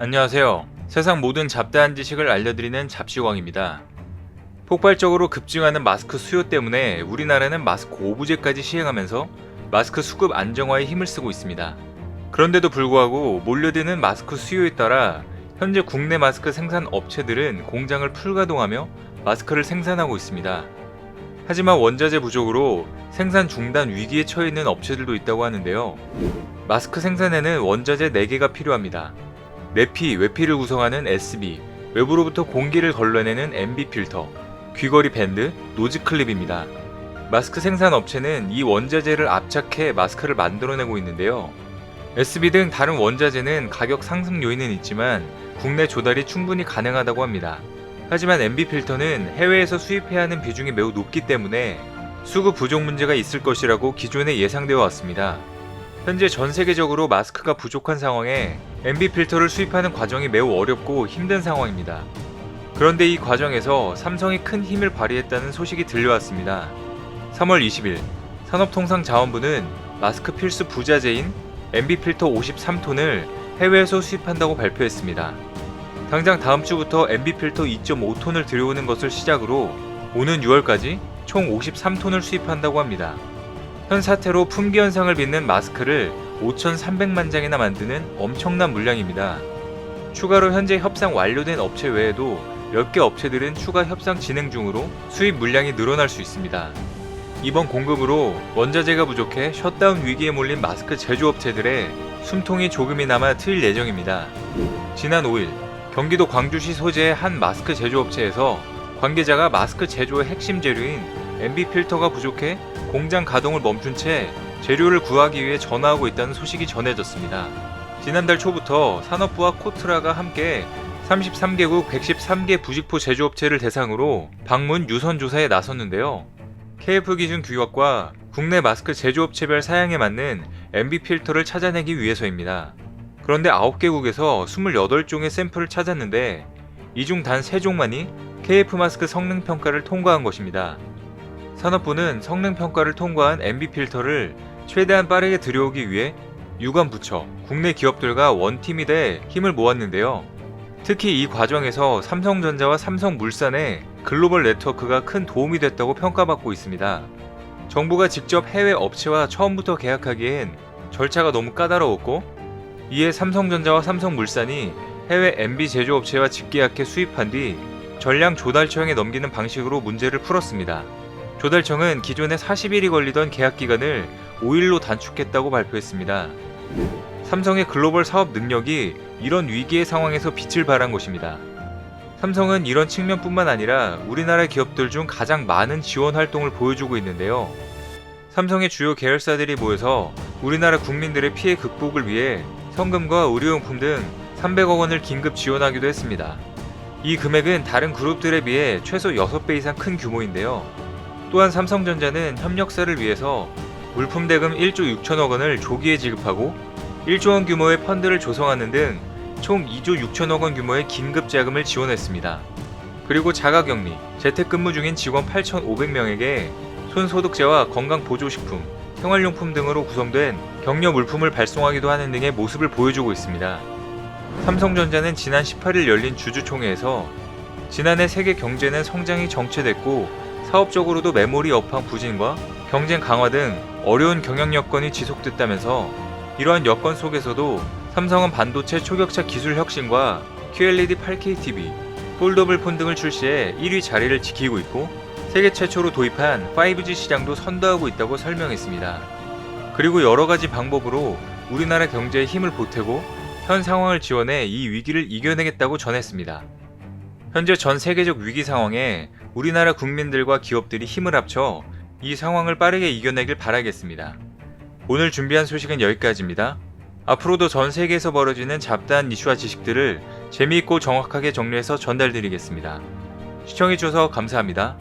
안녕하세요. 세상 모든 잡다한 지식을 알려드리는 잡시광입니다. 폭발적으로 급증하는 마스크 수요 때문에 우리나라는 마스크 오부제까지 시행하면서 마스크 수급 안정화에 힘을 쓰고 있습니다. 그런데도 불구하고 몰려드는 마스크 수요에 따라 현재 국내 마스크 생산 업체들은 공장을 풀가동하며 마스크를 생산하고 있습니다. 하지만 원자재 부족으로 생산 중단 위기에 처해 있는 업체들도 있다고 하는데요. 마스크 생산에는 원자재 4개가 필요합니다. 내피, 외피를 구성하는 SB, 외부로부터 공기를 걸러내는 MB 필터, 귀걸이 밴드, 노즈 클립입니다. 마스크 생산 업체는 이 원자재를 압착해 마스크를 만들어내고 있는데요. SB 등 다른 원자재는 가격 상승 요인은 있지만 국내 조달이 충분히 가능하다고 합니다. 하지만 MB 필터는 해외에서 수입해야 하는 비중이 매우 높기 때문에 수급 부족 문제가 있을 것이라고 기존에 예상되어 왔습니다. 현재 전 세계적으로 마스크가 부족한 상황에 MB 필터를 수입하는 과정이 매우 어렵고 힘든 상황입니다. 그런데 이 과정에서 삼성이 큰 힘을 발휘했다는 소식이 들려왔습니다. 3월 20일 산업통상자원부는 마스크 필수 부자재인 MB 필터 53톤을 해외에서 수입한다고 발표했습니다. 당장 다음 주부터 MB 필터 2.5톤을 들여오는 것을 시작으로 오는 6월까지 총 53톤을 수입한다고 합니다. 현 사태로 품귀 현상을 빚는 마스크를 5,300만 장이나 만드는 엄청난 물량입니다. 추가로 현재 협상 완료된 업체 외에도 몇 개 업체들은 추가 협상 진행 중으로 수입 물량이 늘어날 수 있습니다. 이번 공급으로 원자재가 부족해 셧다운 위기에 몰린 마스크 제조업체들의 숨통이 조금이나마 트일 예정입니다. 지난 5일 경기도 광주시 소재의 한 마스크 제조업체에서 관계자가 마스크 제조의 핵심 재료인 MB 필터가 부족해 공장 가동을 멈춘 채 재료를 구하기 위해 전화하고 있다는 소식이 전해졌습니다. 지난달 초부터 산업부와 코트라가 함께 33개국 113개 부직포 제조업체를 대상으로 방문 유선 조사에 나섰는데요. KF 기준 규격과 국내 마스크 제조업체별 사양에 맞는 MB 필터를 찾아내기 위해서입니다. 그런데 9개국에서 28종의 샘플을 찾았는데 이 중 단 3종만이 KF 마스크 성능 평가를 통과한 것입니다. 산업부는 성능 평가를 통과한 MB 필터를 최대한 빠르게 들여오기 위해 유관 부처, 국내 기업들과 원팀이 돼 힘을 모았는데요. 특히 이 과정에서 삼성전자와 삼성물산의 글로벌 네트워크가 큰 도움이 됐다고 평가받고 있습니다. 정부가 직접 해외 업체와 처음부터 계약하기엔 절차가 너무 까다로웠고, 이에 삼성전자와 삼성물산이 해외 MB 제조업체와 직계약해 수입한 뒤 전량 조달처형에 넘기는 방식으로 문제를 풀었습니다. 조달청은 기존에 40일이 걸리던 계약 기간을 5일로 단축했다고 발표했습니다. 삼성의 글로벌 사업 능력이 이런 위기의 상황에서 빛을 발한 것입니다. 삼성은 이런 측면뿐만 아니라 우리나라 기업들 중 가장 많은 지원 활동을 보여주고 있는데요. 삼성의 주요 계열사들이 모여서 우리나라 국민들의 피해 극복을 위해 성금과 의료용품 등 300억 원을 긴급 지원하기도 했습니다. 이 금액은 다른 그룹들에 비해 최소 6배 이상 큰 규모인데요. 또한 삼성전자는 협력사를 위해서 물품 대금 1조 6천억 원을 조기에 지급하고 1조 원 규모의 펀드를 조성하는 등 총 2조 6천억 원 규모의 긴급 자금을 지원했습니다. 그리고 자가격리, 재택근무 중인 직원 8,500명에게 손소독제와 건강보조식품, 생활용품 등으로 구성된 격려 물품을 발송하기도 하는 등의 모습을 보여주고 있습니다. 삼성전자는 지난 18일 열린 주주총회에서 지난해 세계 경제는 성장이 정체됐고 사업적으로도 메모리 업황 부진과 경쟁 강화 등 어려운 경영 여건이 지속됐다면서 이러한 여건 속에서도 삼성은 반도체 초격차 기술 혁신과 QLED 8K TV, 폴더블 폰 등을 출시해 1위 자리를 지키고 있고 세계 최초로 도입한 5G 시장도 선도하고 있다고 설명했습니다. 그리고 여러 가지 방법으로 우리나라 경제에 힘을 보태고 현 상황을 지원해 이 위기를 이겨내겠다고 전했습니다. 현재 전 세계적 위기 상황에 우리나라 국민들과 기업들이 힘을 합쳐 이 상황을 빠르게 이겨내길 바라겠습니다. 오늘 준비한 소식은 여기까지입니다. 앞으로도 전 세계에서 벌어지는 잡다한 이슈와 지식들을 재미있고 정확하게 정리해서 전달드리겠습니다. 시청해주셔서 감사합니다.